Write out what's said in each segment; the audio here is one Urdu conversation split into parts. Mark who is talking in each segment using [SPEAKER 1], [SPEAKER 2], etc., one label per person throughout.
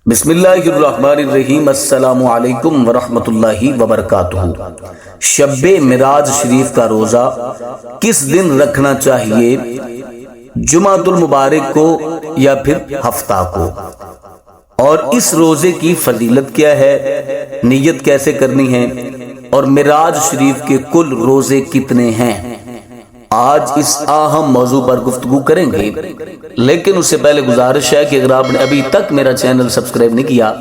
[SPEAKER 1] بسم اللہ الرحمن الرحیم، السلام علیکم ورحمۃ اللہ وبرکاتہ۔ شب معراج شریف کا روزہ کس دن رکھنا چاہیے؟ جمعۃ المبارک کو یا پھر ہفتہ کو؟ اور اس روزے کی فضیلت کیا ہے؟ نیت کیسے کرنی ہے؟ اور معراج شریف کے کل روزے کتنے ہیں؟ آج اس اہم موضوع پر گفتگو کریں گے، لیکن اس سے پہلے گزارش ہے کہ اگر آپ نے ابھی تک میرا چینل سبسکرائب نہیں کیا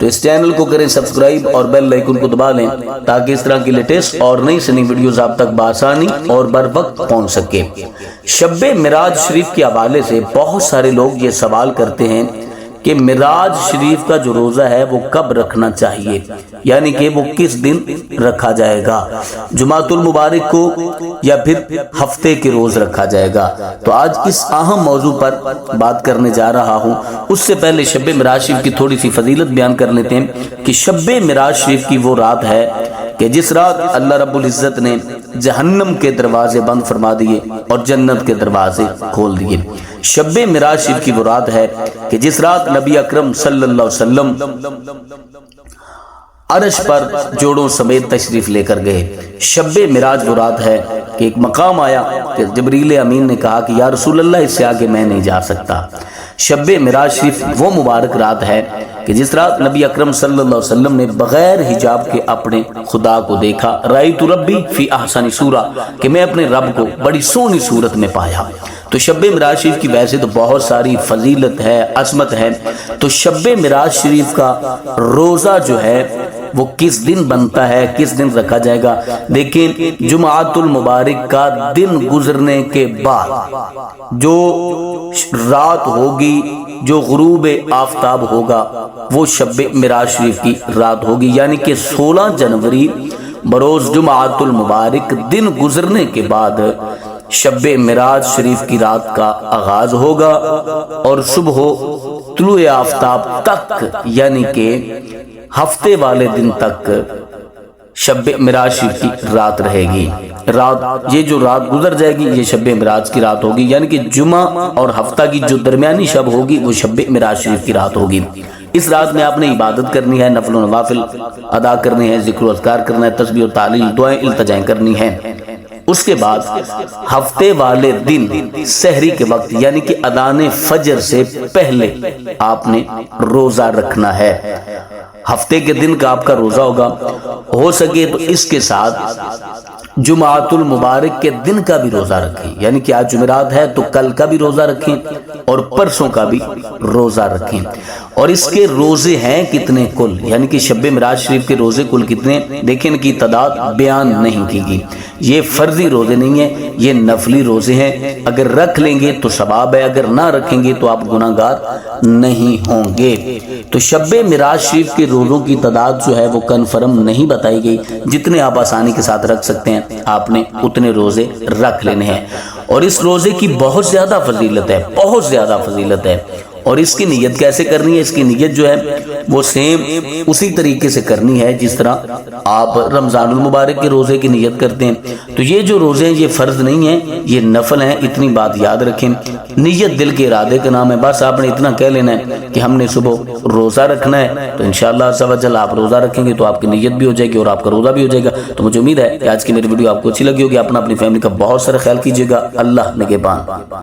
[SPEAKER 1] تو اس چینل کو کریں سبسکرائب اور بیل آئیکن کو دبا لیں تاکہ اس طرح کی لیٹسٹ اور نئی سے نئی ویڈیوز آپ تک بآسانی اور بر وقت پہنچ سکے۔ شب معراج شریف کے حوالے سے بہت سارے لوگ یہ سوال کرتے ہیں کہ معراج شریف کا جو روزہ ہے وہ کب رکھنا چاہیے، یعنی کہ وہ کس دن رکھا جائے گا، جمعۃ المبارک کو یا پھر ہفتے کے روز رکھا جائے گا؟ تو آج اس اہم موضوع پر بات کرنے جا رہا ہوں۔ اس سے پہلے شب معراج شریف کی تھوڑی سی فضیلت بیان کر لیتے ہیں کہ شب معراج شریف کی وہ رات ہے کہ جس رات اللہ رب العزت نے جہنم کے دروازے بند فرما دیے اور جنت کے دروازے کھول دیے۔ شب معراج شریف کی وہ رات ہے کہ جس رات نبی اکرم صلی اللہ علیہ وسلم عرش پر جوڑوں سمیت تشریف لے کر گئے۔ شب معراج وہ رات ہے کہ ایک مقام آیا کہ جبریل امین نے کہا کہ یا رسول اللہ، اس سے آگے میں نہیں جا سکتا۔ شب معراج شریف وہ مبارک رات ہے کہ جس رات نبی اکرم صلی اللہ علیہ وسلم نے بغیر حجاب کے اپنے خدا کو دیکھا۔ رأیت ربی فی احسن صورہ، کہ میں اپنے رب کو بڑی سونی صورت میں پایا۔ تو شب معراج شریف کی ویسے تو بہت ساری فضیلت ہے، عظمت ہے، تو شب معراج شریف کا روزہ جو ہے وہ کس دن بنتا ہے، کس دن رکھا جائے گا؟ لیکن جمعۃ المبارک کا دن گزرنے کے بعد جو رات ہوگی، جو غروب آفتاب ہوگا، وہ شب معراج شریف کی رات ہوگی، یعنی کہ 16 جنوری بروز جمعۃ المبارک دن گزرنے کے بعد شب معراج شریف کی رات کا آغاز ہوگا اور صبح طلوع آفتاب تک، یعنی کہ ہفتے والے دن تک شب معراج شریف کی رات رہے گی۔ یہ جو رات گزر جائے گی یہ شب معراج کی رات ہوگی، یعنی کہ جمعہ اور ہفتہ کی جو درمیانی شب ہوگی وہ شب معراج شریف کی رات ہوگی۔ اس رات میں آپ نے عبادت کرنی ہے، نفل و نوافل ادا کرنے ہیں، ذکر و اذکار کرنا ہے، تسبیح و تحلیل، دعائیں التجائیں کرنی ہیں۔ اس کے بعد ہفتے والے دن سحری کے وقت، یعنی کہ اذان فجر سے پہلے آپ نے روزہ رکھنا ہے۔ ہفتے کے دن کا آپ کا روزہ ہوگا، ہو سکے تو اس کے ساتھ جمعۃ المبارک کے دن کا بھی روزہ رکھیں، یعنی کہ آج جمعرات ہے تو کل کا بھی روزہ رکھیں اور پرسوں کا بھی روزہ رکھیں۔ اور اس کے روزے ہیں کتنے کل، یعنی کہ شب معراج شریف کے روزے کل کتنے؟ دیکھیں ان کی تعداد بیان نہیں کی گئی۔ یہ فرضی روزے نہیں ہیں، یہ نفلی روزے ہیں۔ اگر رکھ لیں گے تو ثواب ہے، اگر نہ رکھیں گے تو آپ گناہ گار نہیں ہوں گے۔ تو شب معراج شریف کے روزوں کی تعداد جو ہے وہ کنفرم نہیں بتائی گئی، جتنے آپ آسانی کے ساتھ رکھ سکتے ہیں آپ نے اتنے روزے رکھ لینے ہیں۔ اور اس روزے کی بہت زیادہ فضیلت ہے، بہت زیادہ فضیلت ہے۔ اور اس کی نیت کیسے کرنی ہے؟ اس کی نیت جو ہے وہ سیم اسی طریقے سے کرنی ہے جس طرح آپ رمضان المبارک کے روزے کی نیت کرتے ہیں۔ تو یہ جو روزے ہیں یہ فرض نہیں ہیں، یہ نفل ہیں، اتنی بات یاد رکھیں۔ نیت دل کے ارادے کا نام ہے، بس آپ نے اتنا کہہ لینا ہے کہ ہم نے صبح روزہ رکھنا ہے، تو انشاءاللہ عز و جل آپ روزہ رکھیں گے تو آپ کی نیت بھی ہو جائے گی اور آپ کا روزہ بھی ہو جائے گا۔ تو مجھے امید ہے کہ آج کی میری ویڈیو آپ کو اچھی لگی ہوگی۔ اپنا اپنی فیملی کا بہت سارا خیال کیجیے گا۔ اللہ نگہبان۔